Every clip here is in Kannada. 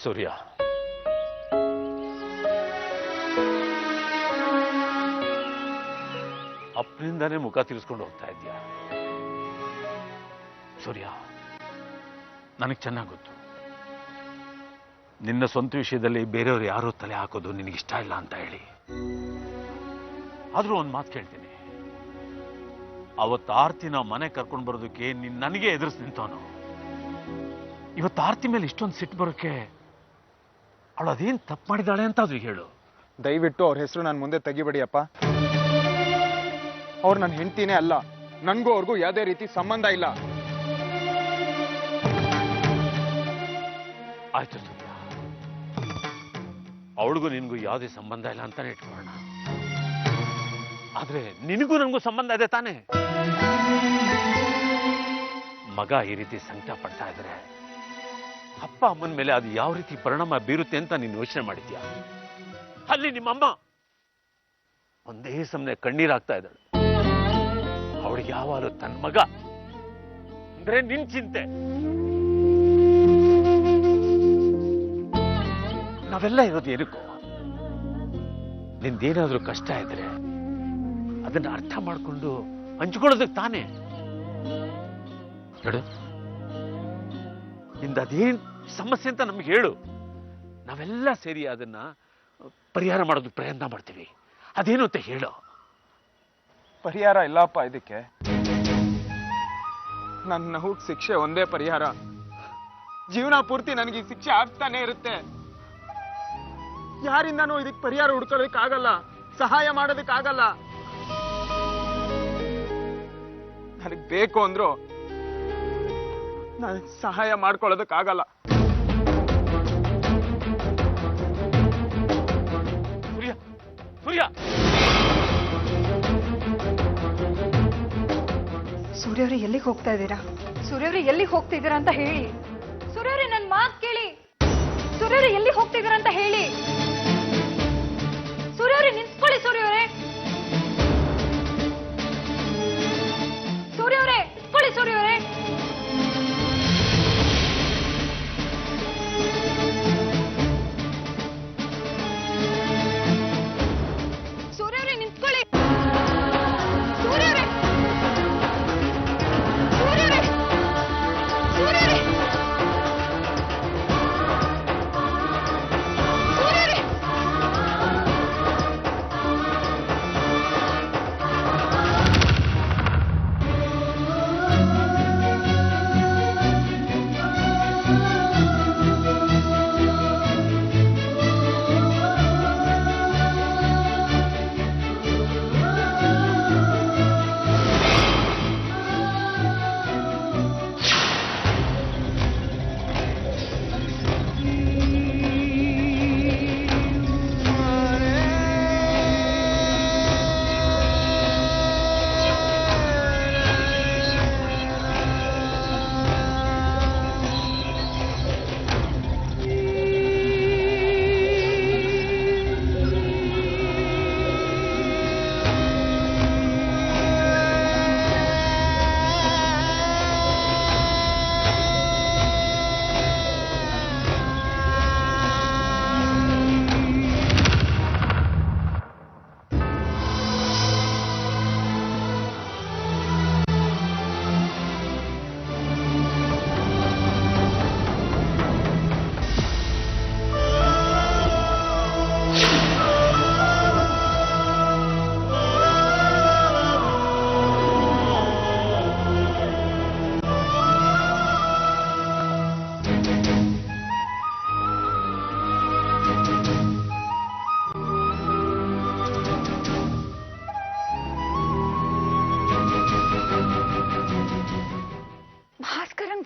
ಸೂರ್ಯ, ಅಪ್ಪನಿಂದಾನೇ ಮುಖ ತಿರ್ಸ್ಕೊಂಡು ಹೋಗ್ತಾ ಇದ್ಯಾ? ಸೂರ್ಯ, ನನಗೆ ಚೆನ್ನಾಗಿ ಗೊತ್ತು ನಿನ್ನ ಸ್ವಂತ ವಿಷಯದಲ್ಲಿ ಬೇರೆಯವರು ಯಾರೋ ತಲೆ ಹಾಕೋದು ನಿನಗಿಷ್ಟ ಇಲ್ಲ ಅಂತ ಹೇಳಿ. ಆದ್ರೂ ಒಂದು ಮಾತು ಕೇಳ್ತೀನಿ, ಅವತ್ತು ಆರ್ತಿನ ಮನೆ ಕರ್ಕೊಂಡು ಬರೋದಕ್ಕೆ ನನಗೆ ಎದುರಿಸಿ ನಿಂತವನು. ಇವತ್ತು ಆರ್ತಿ ಮೇಲೆ ಇಷ್ಟೊಂದು ಸಿಟ್ಟು ಬರೋಕ್ಕೆ ಅವಳು ಅದೇನು ತಪ್ಪು ಮಾಡಿದಾಳೆ ಅಂತ ಅದು ಹೇಳು. ದಯವಿಟ್ಟು ಅವ್ರ ಹೆಸರು ನಾನು ಮುಂದೆ ತೆಗಿಬೇಡಿಯಪ್ಪ. ಅವ್ರು ನನ್ನ ಹೆಂಡತಿನೇ ಅಲ್ಲ, ನನಗೂ ಅವ್ರಿಗೂ ಯಾವುದೇ ರೀತಿ ಸಂಬಂಧ ಇಲ್ಲ. ಆಯ್ತು ಸೂರ್ಯ, ಅವಳಿಗೂ ನಿನ್ಗೂ ಯಾವುದೇ ಸಂಬಂಧ ಇಲ್ಲ ಅಂತಾನೆ ಇಟ್ಕೊಳ್ಳೋಣ. ಆದ್ರೆ ನಿನಗೂ ನನಗೂ ಸಂಬಂಧ ಇದೆ ತಾನೆ? ಮಗ ಈ ರೀತಿ ಸಂಕಟ ಪಡ್ತಾ ಇದ್ರೆ ಅಪ್ಪ ಅಮ್ಮನ ಮೇಲೆ ಅದು ಯಾವ ರೀತಿ ಪರಿಣಾಮ ಬೀರುತ್ತೆ ಅಂತ ನೀನು ಯೋಚನೆ ಮಾಡಿದ್ಯಾ? ಅಲ್ಲಿ ನಿಮ್ಮಮ್ಮ ಒಂದೇ ಸಮನೆ ಕಣ್ಣೀರಾಗ್ತಾ ಇದ್ದಾಳೆ. ಅವಳಿಗೆ ಯಾವಾಗಲೂ ತನ್ನ ಮಗ ಅಂದ್ರೆ ನಿನ್ ಚಿಂತೆ. ನಾವೆಲ್ಲ ಇರೋದು ಏನಕ್ಕೋ? ನಿಂದೇನಾದ್ರೂ ಕಷ್ಟ ಇದ್ರೆ ಅದನ್ನ ಅರ್ಥ ಮಾಡ್ಕೊಂಡು ಹಂಚ್ಕೊಳ್ಳೋದಕ್ಕೆ ತಾನೇ. ಹೇಳು, ನಿಂದ ಅದೇನ್ ಸಮಸ್ಯೆ ಅಂತ ನಮ್ಗೆ ಹೇಳು. ನಾವೆಲ್ಲ ಸೇರಿ ಅದನ್ನ ಪರಿಹಾರ ಮಾಡೋದಕ್ಕೆ ಪ್ರಯತ್ನ ಮಾಡ್ತೀವಿ. ಅದೇನು ಅಂತ ಹೇಳು. ಪರಿಹಾರ ಇಲ್ಲಪ್ಪ ಇದಕ್ಕೆ. ನನ್ನ ನೋವು ಶಿಕ್ಷೆ ಒಂದೇ ಪರಿಹಾರ. ಜೀವನ ಪೂರ್ತಿ ನನಗೆ ಈ ಶಿಕ್ಷೆ ಆಗ್ತಾನೆ ಇರುತ್ತೆ. ಯಾರಿಂದನೂ ಇದಕ್ಕೆ ಪರಿಹಾರ ಹುಡ್ಕೋದಕ್ಕಾಗಲ್ಲ, ಸಹಾಯ ಮಾಡೋದಕ್ಕಾಗಲ್ಲ. ನನಗೆ ಬೇಕು ಅಂದ್ರು ನನಗೆ ಸಹಾಯ ಮಾಡ್ಕೊಳ್ಳೋದಕ್ಕಾಗಲ್ಲ. ಸೂರ್ಯ, ಸೂರ್ಯ, ಸೂರ್ಯವ್ರೆ ಎಲ್ಲಿಗೆ ಹೋಗ್ತಾ ಇದ್ದೀರಾ? ಸೂರ್ಯವ್ರೆ ಎಲ್ಲಿಗೆ ಹೋಗ್ತಾ ಇದ್ದೀರಾ ಅಂತ ಹೇಳಿ. ಸೂರ್ಯವ್ರೆ ನನ್ನ ಮಾತು ಕೇಳಿ. ಸೂರ್ಯವ್ರೆ ಎಲ್ಲಿಗೆ ಹೋಗ್ತಾ ಇದ್ದೀರಾ ಅಂತ ಹೇಳಿ. ಸೂರ್ಯವ್ರೆ ನಿಂತ್ಕೊಳ್ಳಿ. ಸೂರ್ಯವ್ರೆ, ಸೂರ್ಯವ್ರೆ ನಿಂತ್ಕೊಳ್ಳಿ. ಸೂರ್ಯವ್ರೆ, ಸೂರ್ಯವ್ರೆ ನಿಂತ್ಕೊಳ್ಳಿ. ಸೂರ್ಯವ್ರೆ, ಸೂರ್ಯವ್ರೆ, ಸೂರ್ಯವ್ರೆ, ಸೂರ್ಯವ್ರೆ.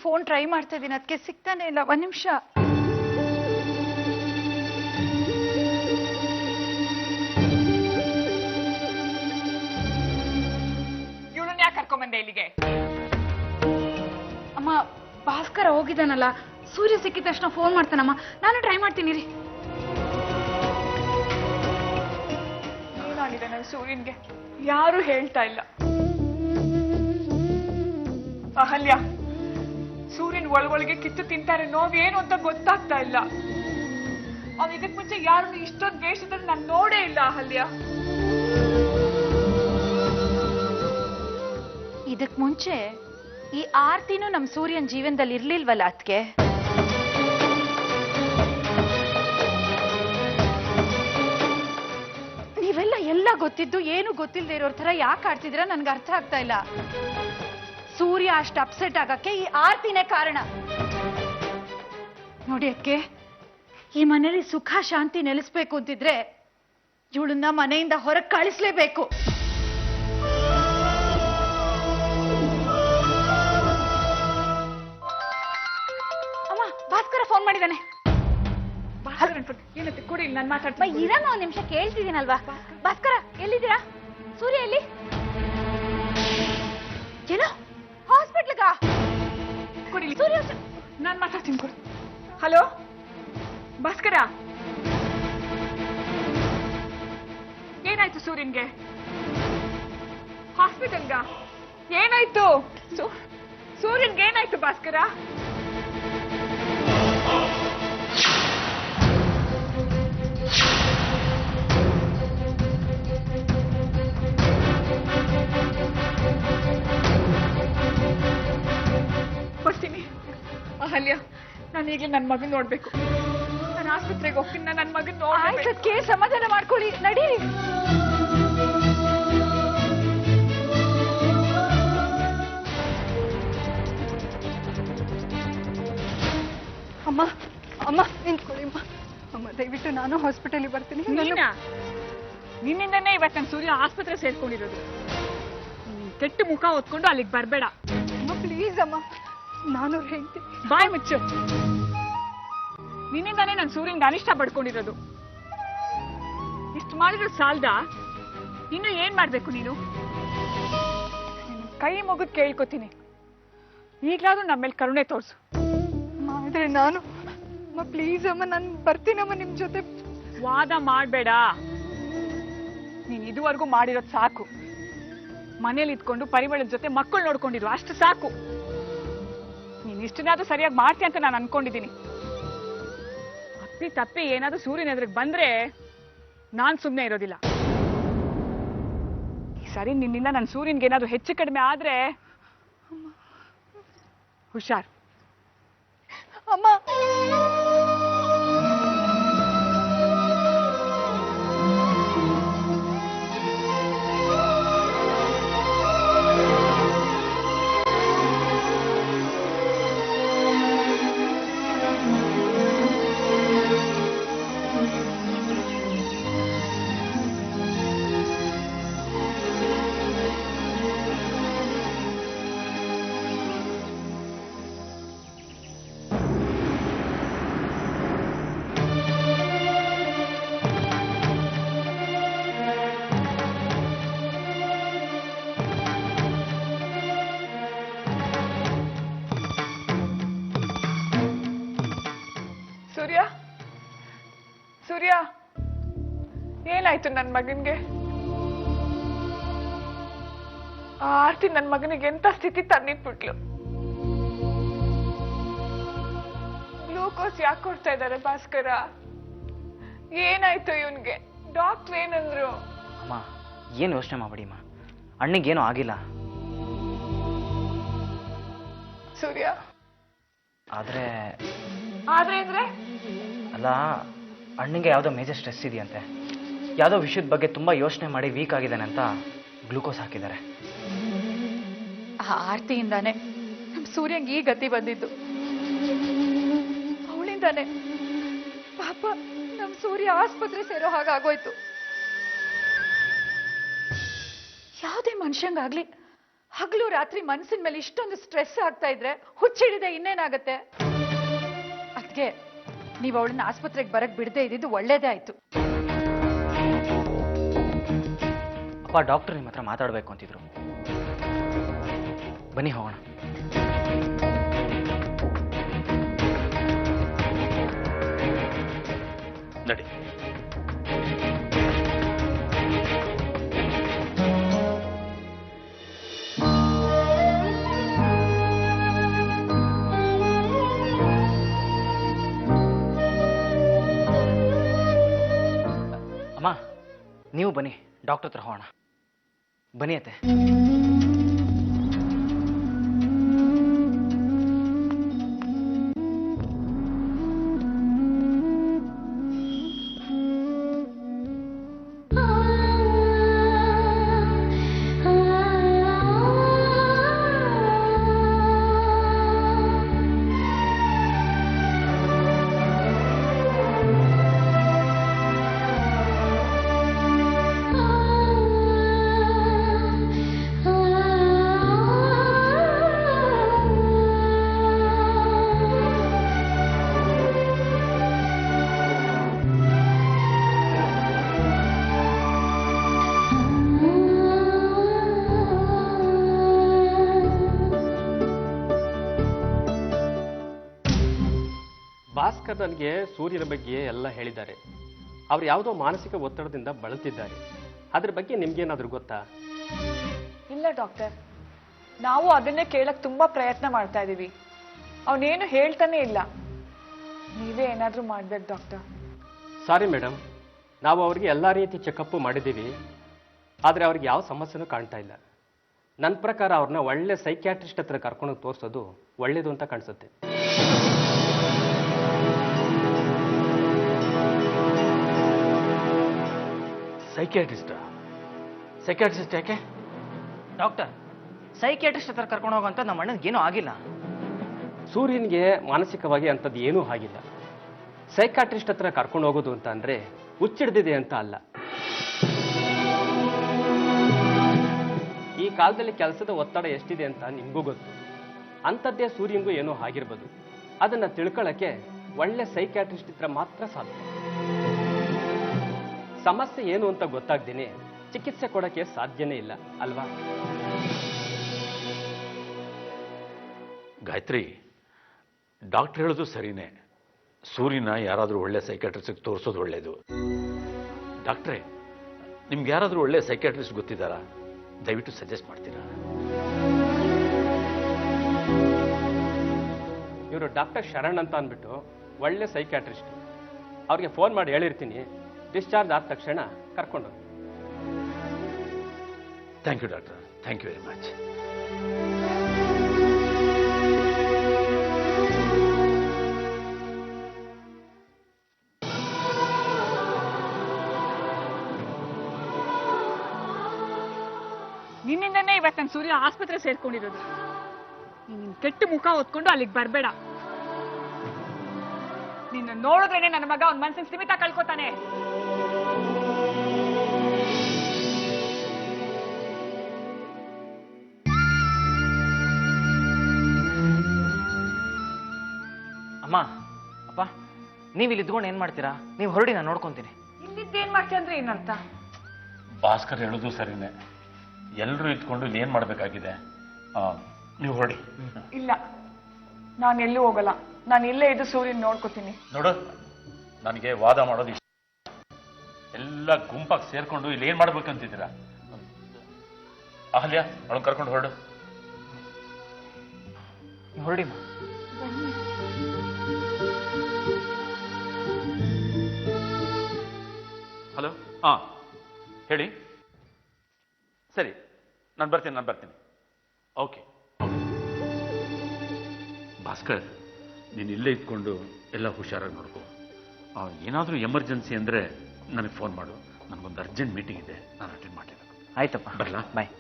ಫೋನ್ ಟ್ರೈ ಮಾಡ್ತಾ ಇದ್ದೀನಿ, ಅದಕ್ಕೆ ಸಿಗ್ತಾನೆ ಇಲ್ಲ. ಒಂದ್ ನಿಮಿಷ. ಇವಳನ್ನ ಯಾಕೆ ಕರ್ಕೊಂಬಂದೆ ಇಲ್ಲಿಗೆ? ಅಮ್ಮ, ಭಾಸ್ಕರ ಹೋಗಿದ್ದಾನಲ್ಲ, ಸೂರ್ಯ ಸಿಕ್ಕಿದ ತಕ್ಷಣ ಫೋನ್ ಮಾಡ್ತಾನಮ್ಮ. ನಾನು ಟ್ರೈ ಮಾಡ್ತೀನಿ ರೀ. ಸೂರ್ಯನ್ಗೆ ಯಾರು ಹೇಳ್ತಾ ಇಲ್ಲ. ಅಹಲ್ಯ, ಸೂರ್ಯನ್ ಒಳಗೊಳಗೆ ಕಿತ್ತು ತಿಂತಾರೆ, ನೋವೇನು ಅಂತ ಗೊತ್ತಾಗ್ತಾ ಇಲ್ಲ. ಅವ್ನು ಇದಕ್ ಮುಂಚೆ ಯಾರನ್ನು ಇಷ್ಟೊಂದು ದ್ವೇಷದಲ್ಲಿ ನಾನು ನೋಡೇ ಇಲ್ಲ ಅಹಲ್ಯ. ಇದಕ್ ಮುಂಚೆ ಈ ಆರ್ತಿನೂ ನಮ್ ಸೂರ್ಯನ್ ಜೀವನದಲ್ಲಿ ಇರ್ಲಿಲ್ವಲ್ಲ ಅದ್ಕೆ. ನೀವೆಲ್ಲ ಎಲ್ಲ ಗೊತ್ತಿದ್ದು ಏನು ಗೊತ್ತಿಲ್ಲದೆ ಇರೋರ್ ತರ ಯಾಕೆ ಆಡ್ತಿದ್ದೀರಾ ನನ್ಗೆ ಅರ್ಥ ಆಗ್ತಾ ಇಲ್ಲ. ಸೂರ್ಯ ಅಷ್ಟು ಅಪ್ಸೆಟ್ ಆಗಕ್ಕೆ ಈ ಆರ್ತಿನೇ ಕಾರಣ. ನೋಡಿ ಅಕ್ಕೆ, ಈ ಮನೇಲಿ ಸುಖ ಶಾಂತಿ ನೆಲೆಸ್ಬೇಕು ಅಂತಿದ್ರೆ ಇವಳನ್ನ ಮನೆಯಿಂದ ಹೊರಗೆ ಕಳಿಸ್ಲೇಬೇಕು. ಅಮ್ಮ, ಭಾಸ್ಕರ ಫೋನ್ ಮಾಡಿದಾನೆ. ಏನಂತೆ ಕೊಡಿ, ನಾನು ಮಾತಾಡ್ತೀನಿ. ಇರಮ್ಮ, ಒಂದ್ ನಿಮಿಷ ಕೇಳ್ತಿದ್ದೀನಲ್ವಾ. ಭಾಸ್ಕರ ಎಲ್ಲಿದ್ದೀರಾ? ಸೂರ್ಯ ಎಲ್ಲಿ? ಏನೋ ಹಾಸ್ಪಿಟ್ಲ್ಗ? ಕೊಡಿ, ಸೂರ್ಯ ನಾನು ಮಾತಾಡ್ತೀನಿ, ಕೊಡಿ. ಹಲೋ ಭಾಸ್ಕರ, ಏನಾಯ್ತು ಸೂರ್ಯನ್ಗೆ? ಹಾಸ್ಪಿಟಲ್ಗ? ಏನಾಯ್ತು ಸೂರ್ಯನ್ಗೆ? ಏನಾಯ್ತು ಭಾಸ್ಕರ? ಬರ್ತೀನಿ ಅಹಲ್ಯ, ನಾನು ಈಗಲೇ ನನ್ನ ಮಗನ್ ನೋಡ್ಬೇಕು. ನಾನು ಆಸ್ಪತ್ರೆಗೆ ಹೋಗ್ತೀನಿ, ನನ್ನ ಮಗನ್ ಆಯ್ತಕ್ಕೆ ಸಮಾಧಾನ ಮಾಡ್ಕೊಳ್ಳಿ, ನಡೀರಿ. ಅಮ್ಮ ಅಮ್ಮ ನಿಂತ್ಕೊಳ್ಳಿ ಅಮ್ಮ. ಅಮ್ಮ ದಯವಿಟ್ಟು ನಾನು ಹಾಸ್ಪಿಟಲಿಗೆ ಬರ್ತೀನಿ. ನಿನ್ನಿಂದನೇ ಇವತ್ತು ನನ್ನ ಸೂರ್ಯ ಆಸ್ಪತ್ರೆ ಸೇರ್ಕೊಂಡಿರೋದು. ಕೆಟ್ಟ ಮುಖ ಹೊತ್ಕೊಂಡು ಅಲ್ಲಿಗೆ ಬರಬೇಡ ಅಮ್ಮ ಪ್ಲೀಸ್ ಅಮ್ಮ, ನಾನು ಹೇಳ್ತೀನಿ. ಬಾಯ್ ಮುಚ್ಚು. ನಿನ್ನಿಂದಾನೇ ನನ್ನ ಸೂರ್ಯನ್ಗೆ ಅನಿಷ್ಟ ಪಡ್ಕೊಂಡಿರೋದು. ಇಷ್ಟು ಮಾಡಿರೋ ಸಾಲ್ದ, ಇನ್ನು ಏನ್ ಮಾಡ್ಬೇಕು ನೀನು? ಕೈ ಮುಗಿದ್ ಕೇಳ್ಕೊತೀನಿ, ಈಗ್ಲಾದ್ರೂ ನಮ್ಮ ಮೇಲೆ ಕರುಣೆ ತೋರ್ಸು. ಆದ್ರೆ ನಾನು ಅಮ್ಮ ಪ್ಲೀಸ್ ಅಮ್ಮ, ನಾನು ಬರ್ತೀನಮ್ಮ ನಿಮ್ ಜೊತೆ. ವಾದ ಮಾಡ್ಬೇಡ. ನೀನ್ ಇದುವರೆಗೂ ಮಾಡಿರೋದು ಸಾಕು. ಮನೇಲಿ ಇದ್ಕೊಂಡು ಪರಿಮಳದ ಜೊತೆ ಮಕ್ಕಳು ನೋಡ್ಕೊಂಡಿರು, ಅಷ್ಟು ಸಾಕು. ನೀನ್ ಇಷ್ಟನಾದ್ರೂ ಸರಿಯಾಗಿ ಮಾಡ್ತೀಯ ಅಂತ ನಾನು ಅನ್ಕೊಂಡಿದ್ದೀನಿ. ಅಪ್ಪಿ ತಪ್ಪಿ ಏನಾದ್ರೂ ಸೂರ್ಯನ ಎದುರಿಗೆ ಬಂದ್ರೆ ನಾನ್ ಸುಮ್ನೆ ಇರೋದಿಲ್ಲ. ಈ ಸರಿ ನಿನ್ನಿಂದ ನನ್ನ ಸೂರ್ಯನ್ಗೆ ಏನಾದ್ರೂ ಹೆಚ್ಚು ಕಡಿಮೆ ಆದ್ರೆ ಹುಷಾರ್. ಅಮ್ಮ ಸೂರ್ಯ, ಸೂರ್ಯ, ಏನಾಯ್ತು ನನ್ನ ಮಗನ್ಗೆ? ಆ ಆರ್ತಿ ನನ್ನ ಮಗನಿಗೆ ಎಂತ ಸ್ಥಿತಿ ತಂದಿಟ್ಬಿಟ್ಲು. ಗ್ಲೂಕೋಸ್ ಯಾಕೆ ಕೊಡ್ತಾ ಇದ್ದಾರೆ ಭಾಸ್ಕರ? ಏನಾಯ್ತು ಇವನ್ಗೆ? ಡಾಕ್ಟರ್ ಏನಂದ್ರು? ಅಮ್ಮ, ಏನು ಯೋಚನೆ ಮಾಡಬೇಡಿ ಅಮ್ಮ, ಅಣ್ಣಗೇನು ಆಗಿಲ್ಲ. ಸೂರ್ಯ, ಆದರೆ ಅಂದ್ರೆ ಅಲ್ಲ, ಅಣ್ಣಗೆ ಯಾವುದೋ ಮೇಜರ್ ಸ್ಟ್ರೆಸ್ ಇದೆಯಂತೆ. ಯಾವುದೋ ವಿಷಯದ ಬಗ್ಗೆ ತುಂಬ ಯೋಚನೆ ಮಾಡಿ ವೀಕ್ ಆಗಿದ್ದಾನೆ ಅಂತ ಗ್ಲೂಕೋಸ್ ಹಾಕಿದ್ದಾರೆ. ಆ ಆರ್ತಿಯಿಂದಾನೆ ನಮ್ ಸೂರ್ಯಂಗೆ ಈ ಗತಿ ಬಂದಿದ್ದು. ಅವಳಿಂದಾನೆ ಪಾಪ ನಮ್ ಸೂರ್ಯ ಆಸ್ಪತ್ರೆ ಸೇರೋ ಹಾಗಾಗೋಯ್ತು. ಯಾವುದೇ ಮನುಷ್ಯಂಗಾಗ್ಲಿ ಹಗಲು ರಾತ್ರಿ ಮನಸ್ಸಿನ ಮೇಲೆ ಇಷ್ಟೊಂದು ಸ್ಟ್ರೆಸ್ ಆಗ್ತಾ ಇದ್ರೆ ಹುಚ್ಚಿಡಿದೆ ಇನ್ನೇನಾಗತ್ತೆ. ಅದಕ್ಕೆ ನೀವು ಅವಳನ್ನ ಆಸ್ಪತ್ರೆಗೆ ಬರಕ್ ಬಿಡದೆ ಇದ್ದಿದ್ದು ಒಳ್ಳೇದೇ ಆಯ್ತು. ಅಪ್ಪ, ಡಾಕ್ಟರ್ ನಿಮ್ಮ ಹತ್ರ ಮಾತಾಡಬೇಕು ಅಂತಿದ್ರು. ಬನ್ನಿ ಹೋಗೋಣ. ನಡಿ. ಅಮ್ಮ ನೀವು ಬನ್ನಿ, ಡಾಕ್ಟರ್ ಹತ್ರ ಹೋಗೋಣ. ಬನ್ನಿ ಅತ್ತೆ. ಭಾಸ್ಕರ್ ನನಗೆ ಸೂರ್ಯನ ಬಗ್ಗೆ ಎಲ್ಲ ಹೇಳಿದ್ದಾರೆ. ಅವ್ರು ಯಾವುದೋ ಮಾನಸಿಕ ಒತ್ತಡದಿಂದ ಬಳಲ್ತಿದ್ದಾರೆ. ಅದ್ರ ಬಗ್ಗೆ ನಿಮ್ಗೇನಾದ್ರೂ ಗೊತ್ತಾ? ಇಲ್ಲ ಡಾಕ್ಟರ್, ನಾವು ಅದನ್ನೇ ಕೇಳಕ್ ತುಂಬಾ ಪ್ರಯತ್ನ ಮಾಡ್ತಾ ಇದೀವಿ. ಅವನೇನು ಹೇಳ್ತಾನೆ ಇಲ್ಲ. ನೀವೇ ಏನಾದ್ರೂ ಮಾಡ್ಬೇಕು ಡಾಕ್ಟರ್. ಸಾರಿ ಮೇಡಮ್, ನಾವು ಅವ್ರಿಗೆ ಎಲ್ಲ ರೀತಿ ಚೆಕಪ್ ಮಾಡಿದ್ದೀವಿ. ಆದರೆ ಅವ್ರಿಗೆ ಯಾವ ಸಮಸ್ಯೆನೂ ಕಾಣ್ತಾ ಇಲ್ಲ. ನನ್ನ ಪ್ರಕಾರ ಅವ್ರನ್ನ ಒಳ್ಳೆ ಸೈಕ್ಯಾಟ್ರಿಸ್ಟ್ ಹತ್ರ ಕರ್ಕೊಂಡು ತೋರಿಸೋದು ಒಳ್ಳೇದು ಅಂತ ಕಾಣಿಸುತ್ತೆ. ಸೈಕ್ಯಾಟ್ರಿಸ್ಟ್ ಯಾಕೆ? ಡಾಕ್ಟರ್, ಸೈಕಿಯಾಟ್ರಿಸ್ಟ್ ಹತ್ರ ಕರ್ಕೊಂಡು ಹೋಗೋ ಅಂತ ನಮ್ಮ ಅಣ್ಣನಿಗೇನೂ ಆಗಿಲ್ಲ. ಸೂರ್ಯನಿಗೆ ಮಾನಸಿಕವಾಗಿ ಅಂಥದ್ದು ಏನೂ ಆಗಿಲ್ಲ. ಸೈಕಾಟ್ರಿಸ್ಟ್ ಹತ್ರ ಕರ್ಕೊಂಡು ಹೋಗೋದು ಅಂತ ಅಂದರೆ ಹುಚ್ಚಿಡ್ದಿದೆ ಅಂತ ಅಲ್ಲ. ಈ ಕಾಲದಲ್ಲಿ ಕೆಲಸದ ಒತ್ತಡ ಎಷ್ಟಿದೆ ಅಂತ ನಿಮಗೂ ಗೊತ್ತು. ಅಂಥದ್ದೇ ಸೂರ್ಯನಿಗೂ ಏನೋ ಆಗಿರ್ಬೋದು. ಅದನ್ನು ತಿಳ್ಕೊಳ್ಳೋಕ್ಕೆ ಒಳ್ಳೆ ಸೈಕ್ಯಾಟ್ರಿಸ್ಟ್ ಹತ್ರ ಮಾತ್ರ ಸಾಧ್ಯ. ಸಮಸ್ಯೆ ಏನು ಅಂತ ಗೊತ್ತಾಗ್ದೇನೆ ಚಿಕಿತ್ಸೆ ಕೊಡೋಕ್ಕೆ ಸಾಧ್ಯನೇ ಇಲ್ಲ ಅಲ್ವಾ? ಗಾಯತ್ರಿ, ಡಾಕ್ಟರ್ ಹೇಳೋದು ಸರಿನೇ. ಸೂರ್ಯನ ಯಾರಾದರೂ ಒಳ್ಳೆ ಸೈಕ್ಯಾಟ್ರಿಸ್ಟ್ಗೆ ತೋರಿಸೋದು ಒಳ್ಳೇದು. ಡಾಕ್ಟ್ರೇ, ನಿಮ್ಗೆ ಯಾರಾದರೂ ಒಳ್ಳೆ ಸೈಕ್ಯಾಟ್ರಿಸ್ಟ್ ಗೊತ್ತಿದ್ದಾರಾ? ದಯವಿಟ್ಟು ಸಜೆಸ್ಟ್ ಮಾಡ್ತೀರಾ? ಇವರು ಡಾಕ್ಟರ್ ಶರಣ್ ಅಂತ ಅಂದ್ಬಿಟ್ಟು ಒಳ್ಳೆ ಸೈಕ್ಯಾಟ್ರಿಸ್ಟ್. ಅವ್ರಿಗೆ ಫೋನ್ ಮಾಡಿ ಹೇಳಿರ್ತೀನಿ, ಡಿಸ್ಚಾರ್ಜ್ ಆದ ತಕ್ಷಣ ಕರ್ಕೊಂಡು. Thank you doctor, thank you very much. ನಿನ್ನಿಂದನೇ ಇವತ್ತು ನನ್ನ ಸೂರ್ಯ ಆಸ್ಪತ್ರೆ ಸೇರ್ಕೊಂಡಿರೋದು. ನೀನ್ ಕೆಟ್ಟ ಮುಖ ಹೊತ್ಕೊಂಡು ಅಲ್ಲಿಗೆ ಬರ್ಬೇಡ. ನಿನ್ನ ನೋಡಿದ್ರೇನೆ ನನ್ನ ಮಗ ಅವ್ನ ಮನಸ್ಸಿನ ಸ್ಥಿಮಿತ ಕಳ್ಕೊತಾನೆ. ಅಮ್ಮ, ಅಪ್ಪ, ನೀವು ಇಲ್ಲಿ ಇದ್ಕೊಂಡು ಏನು ಮಾಡ್ತೀರಾ? ನೀವು ಹೊರಡಿ, ನಾನು ನೋಡ್ಕೊತೀನಿ. ಇಲ್ಲಿದ್ದೇನ್ ಮಾಡ್ತೀಯ ಅಂದ್ರೆ ಏನಂತ? ಭಾಸ್ಕರ್ ಹೇಳೋದು ಸರಿನೇ. ಎಲ್ಲರೂ ಇದ್ಕೊಂಡು ಇಲ್ಲಿ ಏನು ಮಾಡಬೇಕಾಗಿದೆ? ನೀವು ಹೊರಡಿ. ಇಲ್ಲ, ನಾನು ಎಲ್ಲೂ ಹೋಗಲ್ಲ. ನಾನು ಇಲ್ಲೇ ಇದ್ದು ಸೂರ್ಯನ್ ನೋಡ್ಕೋತೀನಿ. ನೋಡು, ನನಗೆ ವಾದ ಮಾಡೋದು ಇಷ್ಟ. ಎಲ್ಲ ಗುಂಪಾಗಿ ಸೇರ್ಕೊಂಡು ಇಲ್ಲಿ ಏನು ಮಾಡ್ಬೇಕಂತಿದ್ದೀರಾ? ಅಹಲ್ಯ, ಅವಳನ್ನ ಕರ್ಕೊಂಡು ಹೊರಡು. ನೀವು ಹೊರಡಿ. ಹಲೋ, ಹೇಳಿ. ಸರಿ, ನಾನು ಬರ್ತೀನಿ. ಓಕೆ. ಭಾಸ್ಕರ್, ನೀನು ಇಲ್ಲೇ ಇದ್ಕೊಂಡು ಎಲ್ಲ ಹುಷಾರಾಗಿ ನೋಡ್ಕೋ. ಏನಾದರೂ ಎಮರ್ಜೆನ್ಸಿ ಅಂದರೆ ನನಗೆ ಫೋನ್ ಮಾಡು. ನನಗೊಂದು ಅರ್ಜೆಂಟ್ ಮೀಟಿಂಗ್ ಇದೆ, ನಾನು ಅಟೆಂಡ್ ಮಾಡಲೇಬೇಕು. ಆಯ್ತಪ್ಪ, ಬರಲಾ? ಬಾಯ್.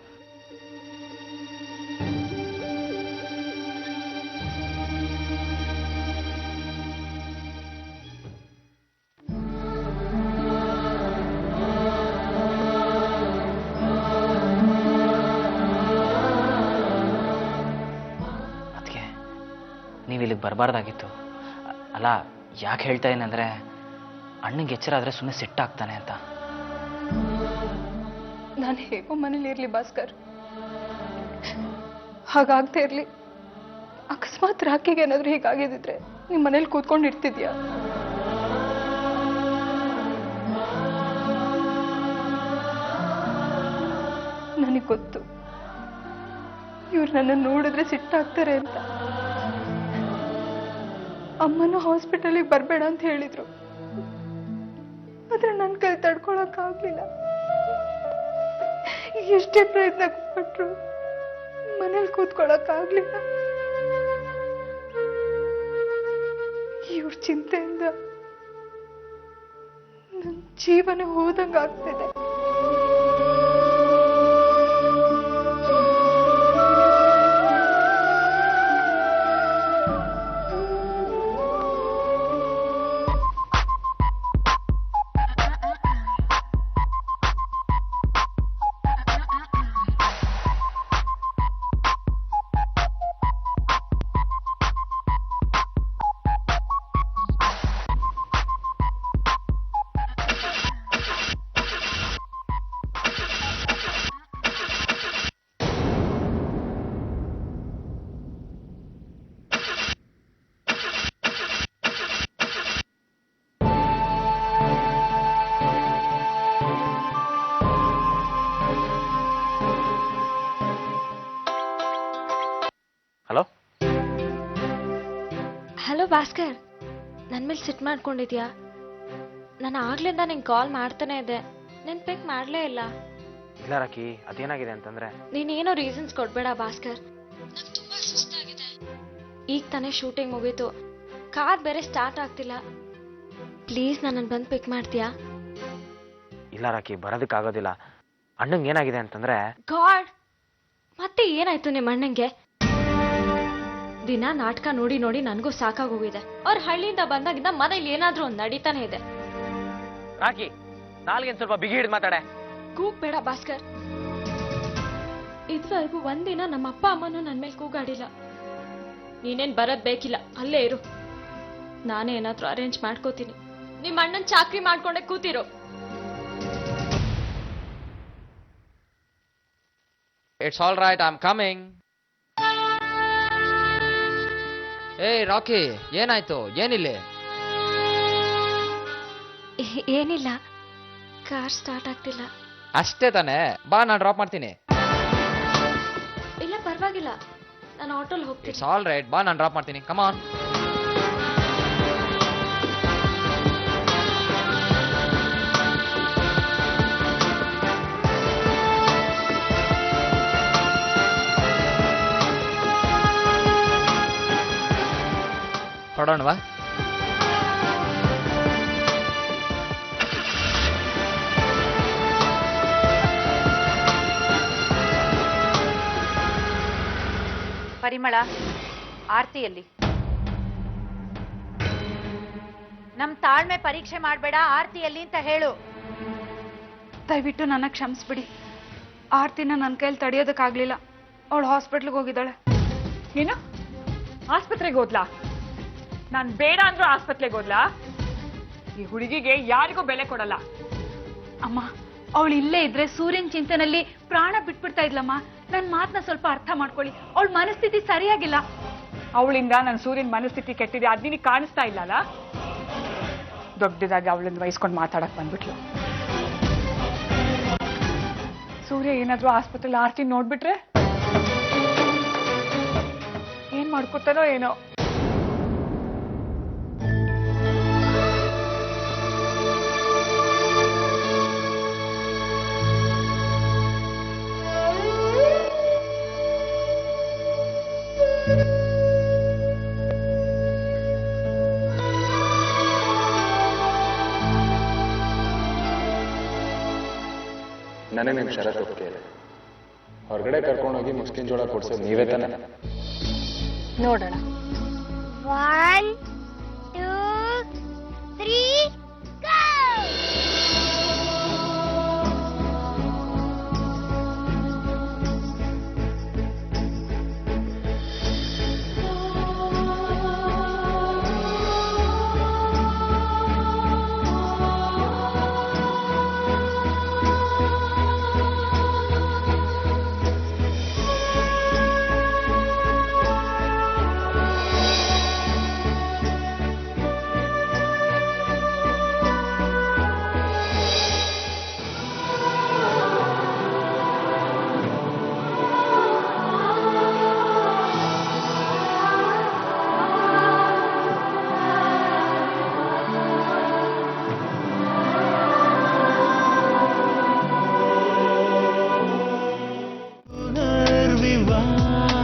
ನೀವು ಇಲ್ಲಿಗೆ ಬರಬಾರ್ದಾಗಿತ್ತು. ಅಲ್ಲ, ಯಾಕೆ ಹೇಳ್ತಾ ಏನಂದರೆ ಅಣ್ಣಂಗೆ ಎಚ್ಚರ ಆದರೆ ಸುಮ್ಮನೆ ಸಿಟ್ಟಾಗ್ತಾನೆ ಅಂತ. ನಾನು ಹೇಗೋ ಮನೇಲಿ ಇರಲಿ ಭಾಸ್ಕರ್, ಹಾಗಾಗ್ತಾ ಇರಲಿ. ಅಕಸ್ಮಾತ್ ರಾಕಿಗೆ ಏನಾದರೂ ಹೀಗಾಗಿದ್ದಿದ್ರೆ ನಿಮ್ಮ ಮನೇಲಿ ಕೂತ್ಕೊಂಡು ಇರ್ತಿದ್ಯಾ? ನನಗೆ ಗೊತ್ತು ಇವ್ರು ನನ್ನ ನೋಡಿದ್ರೆ ಸಿಟ್ಟಾಗ್ತಾರೆ ಅಂತ. ಅಮ್ಮನ ಹಾಸ್ಪಿಟಲಿಗೆ ಬರಬೇಡ ಅಂತ ಹೇಳಿದ್ರು. ಆದ್ರೆ ನನ್ನ ಕೈ ತಡ್ಕೊಳಕ್ಕಾಗ್ಲಿಲ್ಲ. ಎಷ್ಟೇ ಪ್ರಯತ್ನ ಪಟ್ರು ಮನೇಲಿ ಕೂತ್ಕೊಳಕ್ಕಾಗ್ಲಿಲ್ಲ. ಇವ್ರ ಚಿಂತೆಯಿಂದ ನನ್ನ ಜೀವನ ಹೋದಂಗಾಗ್ತಿದೆ. ಹಲೋ, ಹಲೋ ಭಾಸ್ಕರ್, ನನ್ನ ಮೇಲೆ ಸಿಟ್ ಮಾಡ್ಕೊಂಡಿದ್ಯಾ? ನಾನು ಆಗ್ಲಿಂದ ನಿಂಗೆ ಕಾಲ್ ಮಾಡ್ತಾನೆ ಇದ್ದೆ, ನೀನು ಪಿಕ್ ಮಾಡಲೇ ಇಲ್ಲ. ಇಲ್ಲ ರಾಕಿ, ಅದೇನಾಗಿದೆ ಅಂತಂದ್ರೆ ನೀನೇನೋ ರೀಸನ್ಸ್ ಕೊಡ್ಬೇಡ ಭಾಸ್ಕರ್, ನಂಗೆ ತುಂಬಾ ಸುಸ್ತಾಗಿದೆ. ಈಗ ತಾನೇ ಶೂಟಿಂಗ್ ಮುಗೀತು, ಕಾರ್ ಬೇರೆ ಸ್ಟಾರ್ಟ್ ಆಗ್ತಿಲ್ಲ. ಪ್ಲೀಸ್ ನನ್ನನ್ನು ಬಂದು ಪಿಕ್ ಮಾಡ್ತೀಯಾ? ಇಲ್ಲ ರಾಕಿ, ಬರೋದಕ್ಕಾಗೋದಿಲ್ಲ. ಅಣ್ಣಂಗೆ ಏನಾಗಿದೆ ಅಂತಂದ್ರೆ ಗಾಡ್, ಮತ್ತೆ ಏನಾಯ್ತು ನಿಮ್ಮ ಅಣ್ಣಂಗೆ? ದಿನ ನಾಟಕ ನೋಡಿ ನೋಡಿ ನನಗೂ ಸಾಕಾಗೋಗಿದೆ. ಅವ್ರ ಹಳ್ಳಿಯಿಂದ ಬಂದಾಗಿಂದ ಮನೇಲಿ ಏನಾದ್ರೂ ಒಂದು ನಡೀತಾನೆ ಇದೆ. ರಾಕಿ, ನಾಲ್ಗೇನು ಸ್ವಲ್ಪ ಬಿಗಿ ಹಿಡಿದು ಮಾತಾಡೆ. ಕೂಗ್ಬೇಡ ಭಾಸ್ಕರ್. ಇದುವರೆಗೂ ಒಂದಿನ ನಮ್ಮ ಅಪ್ಪ ಅಮ್ಮನೂ ನನ್ನ ಮೇಲೆ ಕೂಗಾಡಿಲ್ಲ. ನೀನೇನ್ ಬರೋದ್ ಬೇಕಿಲ್ಲ, ಅಲ್ಲೇ ಇರು. ನಾನೇ ಏನಾದ್ರೂ ಅರೇಂಜ್ ಮಾಡ್ಕೋತೀನಿ. ನಿಮ್ಮ ಅಣ್ಣನ್ ಚಾಕ್ರಿ ಮಾಡ್ಕೊಂಡೆ ಕೂತಿರೋ. It's all right, I'm coming. ಏಯ್ ರಾಕಿ, ಏನಾಯ್ತು? ಏನಿಲ್ಲ? ಏನಿಲ್ಲ, ಕಾರ್ ಸ್ಟಾರ್ಟ್ ಆಗ್ತಿಲ್ಲ. ಅಷ್ಟೇ ತಾನೇ, ಬಾ ನಾನು ಡ್ರಾಪ್ ಮಾಡ್ತೀನಿ. ಇಲ್ಲ ಪರವಾಗಿಲ್ಲ, ನಾನು ಆಟೋಲ್ ಹೋಗ್ತೀನಿ. ಇಟ್ಸ್ ಆಲ್ ರೈಟ್, ಬಾ ನಾನು ಡ್ರಾಪ್ ಮಾಡ್ತೀನಿ. Come on. ಹೊಡೋಣವಾ? ಪರಿಮಳ, ಆರ್ತಿಯಲ್ಲಿ. ನಮ್ ತಾಳ್ಮೆ ಪರೀಕ್ಷೆ ಮಾಡ್ಬೇಡ, ಆರ್ತಿಯಲ್ಲಿ ಅಂತ ಹೇಳು. ದಯವಿಟ್ಟು ನನ್ನ ಕ್ಷಮಿಸ್ಬಿಡಿ. ಆರ್ತಿನ ನನ್ನ ಕೈಯಲ್ಲಿ ತಡೆಯೋದಕ್ಕಾಗ್ಲಿಲ್ಲ. ಅವಳು ಹಾಸ್ಪಿಟ್ಲಿಗೆ ಹೋಗಿದ್ದಾಳೆ. ಏನು, ಆಸ್ಪತ್ರೆಗೆ ಹೋದ್ಲಾ? ನಾನ್ ಬೇಡ ಅಂದ್ರೂ ಆಸ್ಪತ್ರೆಗೆ ಹೋದ್ಲಾ? ಈ ಹುಡುಗಿಗೆ ಯಾರಿಗೂ ಬೆಲೆ ಕೊಡಲ್ಲ. ಅಮ್ಮ, ಅವಳು ಇಲ್ಲೇ ಇದ್ರೆ ಸೂರ್ಯನ್ ಚಿಂತೆನಲ್ಲಿ ಪ್ರಾಣ ಬಿಟ್ಬಿಡ್ತಾ ಇದ್ಲಮ್ಮ. ನನ್ನ ಮಾತನ್ನ ಸ್ವಲ್ಪ ಅರ್ಥ ಮಾಡ್ಕೊಳ್ಳಿ. ಅವಳ ಮನಸ್ಥಿತಿ ಸರಿಯಾಗಿಲ್ಲ. ಅವಳಿಂದ ನನ್ನ ಸೂರ್ಯನ ಮನಸ್ಥಿತಿ ಕೆಟ್ಟಿದೆ, ಅದ್ ನಿನಗೆ ಕಾಣಿಸ್ತಾ ಇಲ್ಲ ಅಲ್ಲ? ದೊಡ್ಡದಾಗಿ ಅವಳನ್ನ ವಹಿಸ್ಕೊಂಡು ಮಾತಾಡಕ್ ಬಂದ್ಬಿಟ್ಲು. ಸೂರ್ಯ ಏನಾದ್ರೂ ಆಸ್ಪತ್ರೆಯಲ್ಲಿ ಆರ್ತಿ ನೋಡ್ಬಿಟ್ರೆ ಏನ್ ಮಾಡ್ಕೊತಾನೋ ಏನೋ. ನನಗೆ ನಿಮ್ಮ ಷರತ್ತು ಒಪ್ಪಿಗೆ ಇದೆ. ಹೊರಗಡೆ ಕರ್ಕೊಂಡೋಗಿ ಮುಸ್ಕಿನ ಜೋಳ ಕೊಡ್ಸೋದು ನೀವೇ ತಾನೆ? ನೋಡೋಣ. 1, 2, 3, go! ಜೀವ